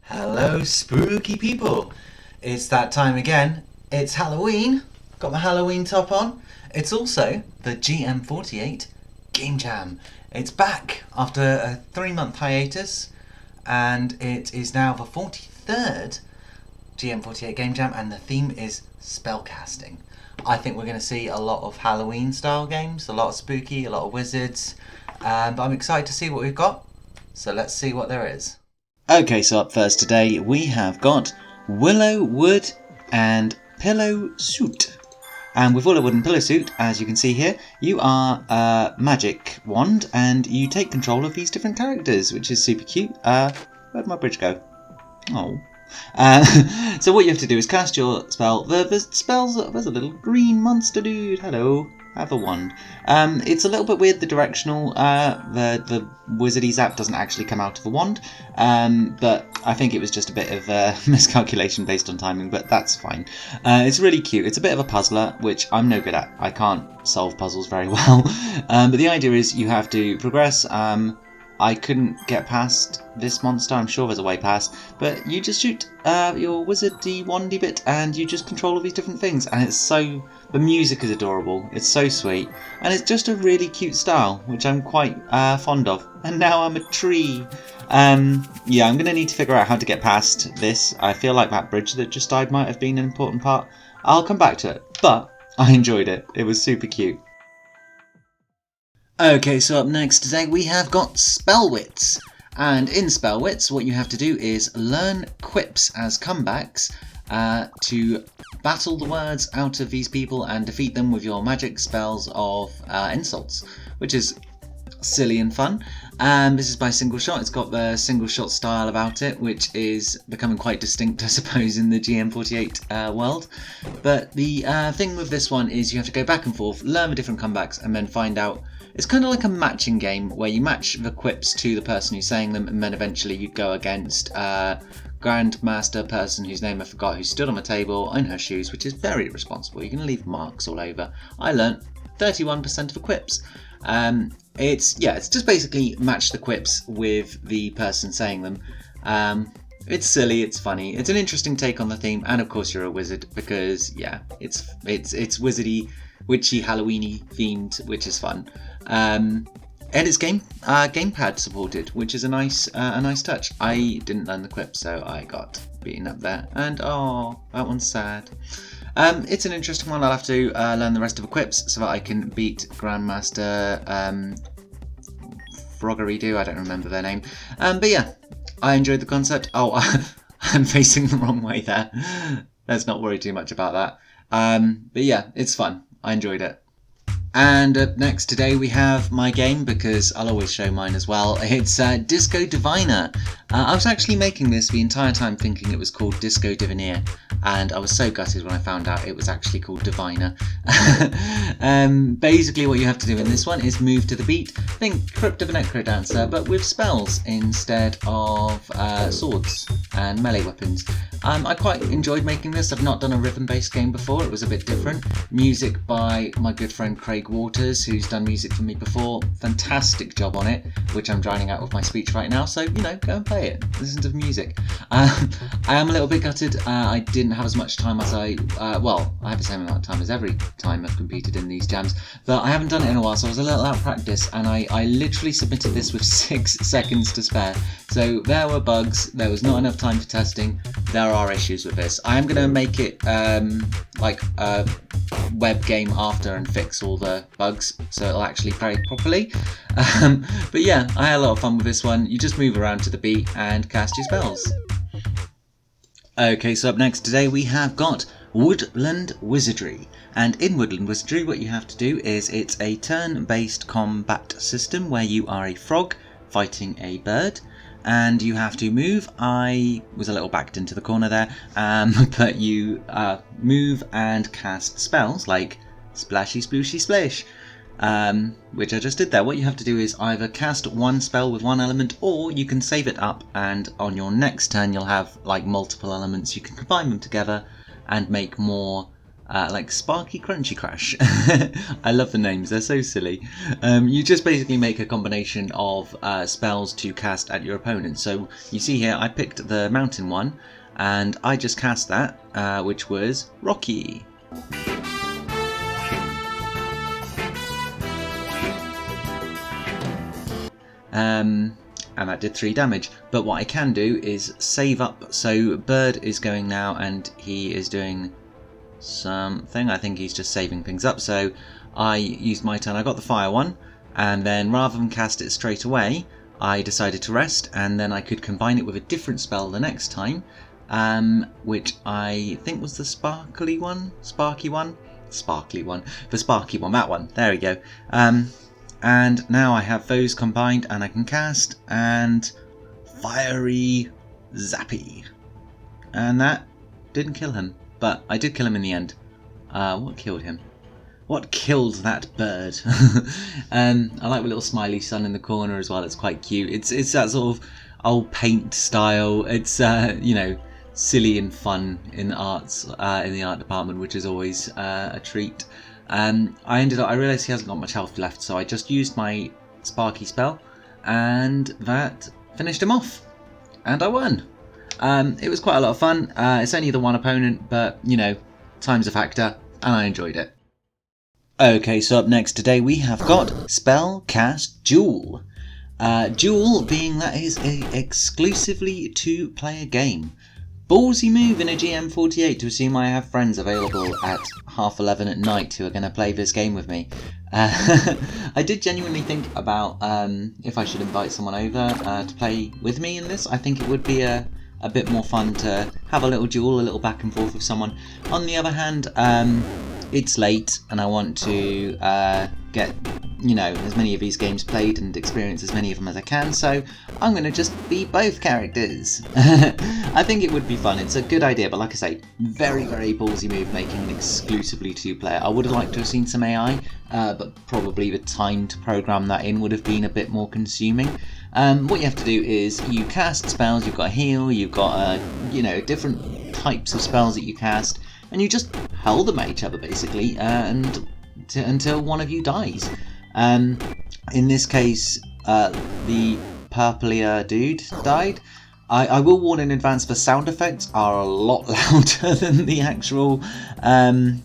Hello, spooky people. It's that time again. It's Halloween. Got my Halloween top on. It's also the GM48 Game Jam. It's back after a 3-month hiatus, and it is now the 43rd GM48 Game Jam, and the theme is spellcasting. I think we're going to see a lot of Halloween style games, a lot of spooky, a lot of wizards, but I'm excited to see what we've got. So let's see what there is. Okay, so up first today we have got Willow, Wood and Pillow Suit. And with Willow, Wood and Pillow Suit, as you can see here, you are a magic wand and you take control of these different characters, which is super cute. Where'd my bridge go? Oh. So what you have to do is cast your spell. The spells, there's a little green monster dude. Hello. Have a wand. It's a little bit weird, the directional, the Wizardy Zap doesn't actually come out of a wand, but I think it was just a bit of miscalculation based on timing, but that's fine. It's really cute. It's a bit of a puzzler, which I'm no good at. I can't solve puzzles very well, but the idea is you have to progress. I couldn't get past this monster, I'm sure there's a way past, but you just shoot your wizardy wandy bit and you just control all these different things, and the music is adorable, it's so sweet, and it's just a really cute style, which I'm quite fond of. And now I'm a tree. Yeah, I'm going to need to figure out how to get past this. I feel like that bridge that just died might have been an important part. I'll come back to it, but I enjoyed it, it was super cute. Okay, so up next today we have got Spellwits, and in Spellwits what you have to do is learn quips as comebacks to battle the words out of these people and defeat them with your magic spells of insults, which is silly and fun. This is by Single Shot. It's got the single shot style about it, which is becoming quite distinct, I suppose, in the GM48 world. But the thing with this one is you have to go back and forth, learn the different comebacks, and then find out. It's kind of like a matching game where you match the quips to the person who's saying them, and then eventually you go against a grandmaster person whose name I forgot, who stood on the table in her shoes, which is very responsible. You're going to leave marks all over. I learnt 31% of the quips. It's just basically match the quips with the person saying them. It's silly, it's funny, it's an interesting take on the theme, and of course you're a wizard because it's wizardy, witchy, Halloweeny themed, which is fun. And it's gamepad supported, which is a nice touch. I didn't learn the quip, so I got beaten up there, and oh, that one's sad. It's an interesting one. I'll have to learn the rest of the quips so that I can beat Grandmaster Froggery-Doo. I don't remember their name. But yeah, I enjoyed the concept. Oh, I'm facing the wrong way there. Let's not worry too much about that. But yeah, it's fun. I enjoyed it. And up next today we have my game, because I'll always show mine as well. It's Disco Diviner. I was actually making this the entire time thinking it was called Disco Diviner, and I was so gutted when I found out it was actually called Diviner. Basically what you have to do in this one is move to the beat. Think Crypt of a Necrodancer, but with spells instead of swords and melee weapons. I quite enjoyed making this. I've not done a rhythm-based game before. It was a bit different. Music by my good friend Craig Waters, who's done music for me before. Fantastic job on it, which I'm drowning out with my speech right now, so, go and play it. Listen to the music. I am a little bit gutted. I didn't have as much time as I have the same amount of time as every time I've competed in these jams, but I haven't done it in a while, so I was a little out of practice, and I literally submitted this with 6 seconds to spare. So there were bugs, there was not enough time for testing, there are issues with this. I am going to make it like a web game after and fix all the bugs so it'll actually play properly. But yeah, I had a lot of fun with this one. You just move around to the beat and cast your spells. Okay, so up next today we have got Woodland Wizardry. And in Woodland Wizardry what you have to do is it's a turn-based combat system where you are a frog fighting a bird. And you have to move. I was a little backed into the corner there, but you move and cast spells like Splashy Splooshy Splish, which I just did there. What you have to do is either cast one spell with one element, or you can save it up, and on your next turn you'll have like multiple elements. You can combine them together and make more like Sparky Crunchy Crash. I love the names, they're so silly. You just basically make a combination of spells to cast at your opponent. So you see here I picked the mountain one and I just cast that, which was Rocky. And that did 3 damage. But what I can do is save up. So Bird is going now and he is doing something. I think he's just saving things up. So I used my turn. I got the fire one, and then rather than cast it straight away, I decided to rest, and then I could combine it with a different spell the next time, which I think was the sparkly one, that one. There we go. And now I have those combined, and I can cast and Fiery Zappy, and that didn't kill him. But I did kill him in the end. What killed him? What killed that bird? I like the little smiley sun in the corner as well. It's quite cute. It's that sort of old paint style. It's you know, silly and fun in the arts in the art department, which is always a treat. I realised he hasn't got much health left, so I just used my Sparky spell, and that finished him off, and I won. It was quite a lot of fun. It's only the one opponent, but you know, time's a factor, and I enjoyed it. Okay, so up next today we have got Spellcast Duel. Duel being that is a exclusively 2-player game. Ballsy move in a GM48 to assume I have friends available at 11:30 at night who are going to play this game with me. I did genuinely think about if I should invite someone over to play with me in this. I think it would be a bit more fun to have a little duel, a little back and forth with someone. On the other hand, it's late and I want to get, you know, as many of these games played and experience as many of them as I can, so I'm going to just be both characters. I think it would be fun. It's a good idea, but like I say, very, very ballsy move making an exclusively 2-player. I would have liked to have seen some AI, but probably the time to program that in would have been a bit more consuming. What you have to do is you cast spells, you've got a heal, you've got you know, different types of spells that you cast, and you just hurl them at each other basically, until one of you dies. In this case, the purplier dude died. I will warn in advance, the sound effects are a lot louder than the actual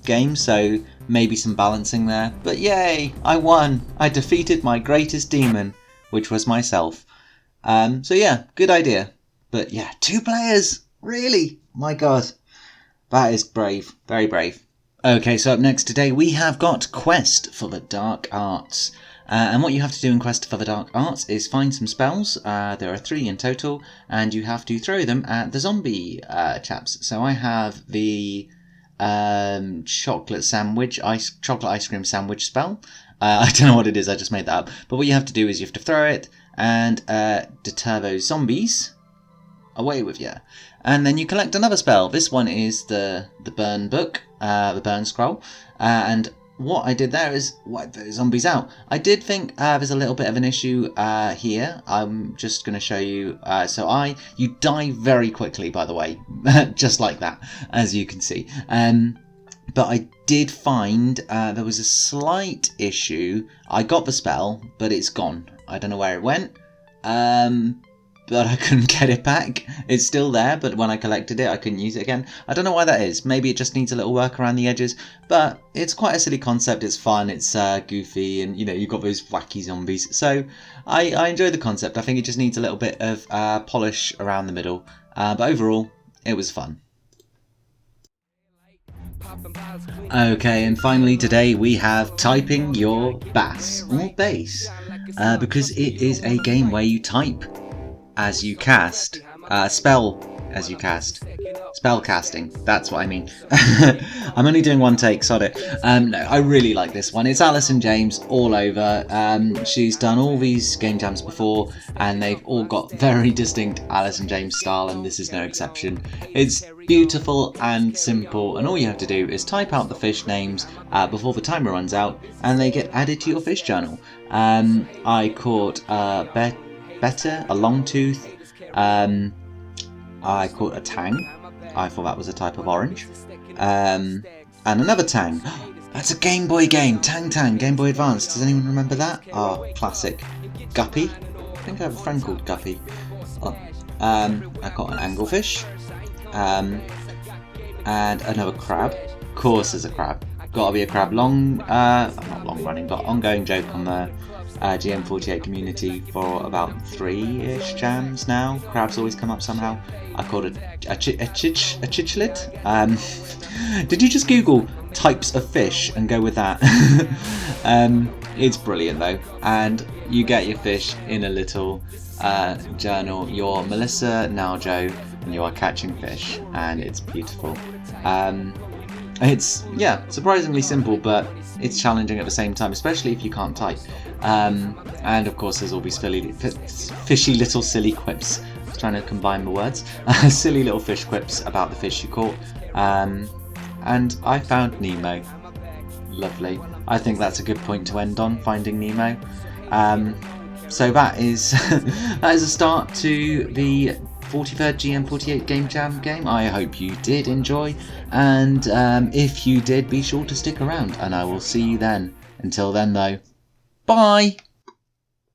game, so maybe some balancing there. But yay, I won! I defeated my greatest demon, which was myself. So yeah, good idea. But yeah, 2 players? Really? My god. That is brave. Very brave. Okay, so up next today we have got Quest for the Dark Arts. And what you have to do in Quest for the Dark Arts is find some spells. There are 3 in total, and you have to throw them at the zombie chaps. So I have the chocolate ice cream sandwich spell. I don't know what it is, I just made that up. But what you have to do is you have to throw it and deter those zombies away with you. And then you collect another spell. This one is the burn book, the burn scroll. And what I did there is wipe those zombies out. I did think there's a little bit of an issue here. I'm just going to show you. You die very quickly, by the way, just like that, as you can see. But I did find there was a slight issue. I got the spell, but it's gone. I don't know where it went. But I couldn't get it back. It's still there, but when I collected it, I couldn't use it again. I don't know why that is. Maybe it just needs a little work around the edges, but it's quite a silly concept. It's fun, it's goofy, and you know, you've got those wacky zombies. So I enjoy the concept. I think it just needs a little bit of polish around the middle, but overall, it was fun. Okay, and finally today we have Typing Your Bass, or Bass, because it is a game where you type as you cast, spell as you cast. Spell casting, that's what I mean. I'm only doing one take, sod it. No, I really like this one. It's Alison James all over. She's done all these game jams before, and they've all got very distinct Alison James style, and this is no exception. It's beautiful and simple, and all you have to do is type out the fish names before the timer runs out, and they get added to your fish journal. I caught better, a longtooth. I caught a tang. I thought that was a type of orange. And another Tang. That's a Game Boy game. Tang Tang, Game Boy Advance. Does anyone remember that? Oh, classic. Guppy. I think I have a friend called Guppy. Oh. I got an anglefish. And another crab. Of course there's a crab. Gotta be a crab. Not long running, but ongoing joke on the GM48 community for about 3-ish jams now. Crabs always come up somehow. I called it a chichlid. Did you just Google types of fish and go with that? It's brilliant though, and you get your fish in a little journal. You're Melissa, now Joe, and you are catching fish, and it's beautiful. It's surprisingly simple, but it's challenging at the same time, especially if you can't type. And of course there's all these fishy little silly quips. I was trying to combine the words. Silly little fish quips about the fish you caught. And I found Nemo. Lovely. I think that's a good point to end on, finding Nemo. So that is a start to the 43rd GM48 Game Jam game. I hope you did enjoy, and if you did, be sure to stick around, and I will see you then. Until then though, bye!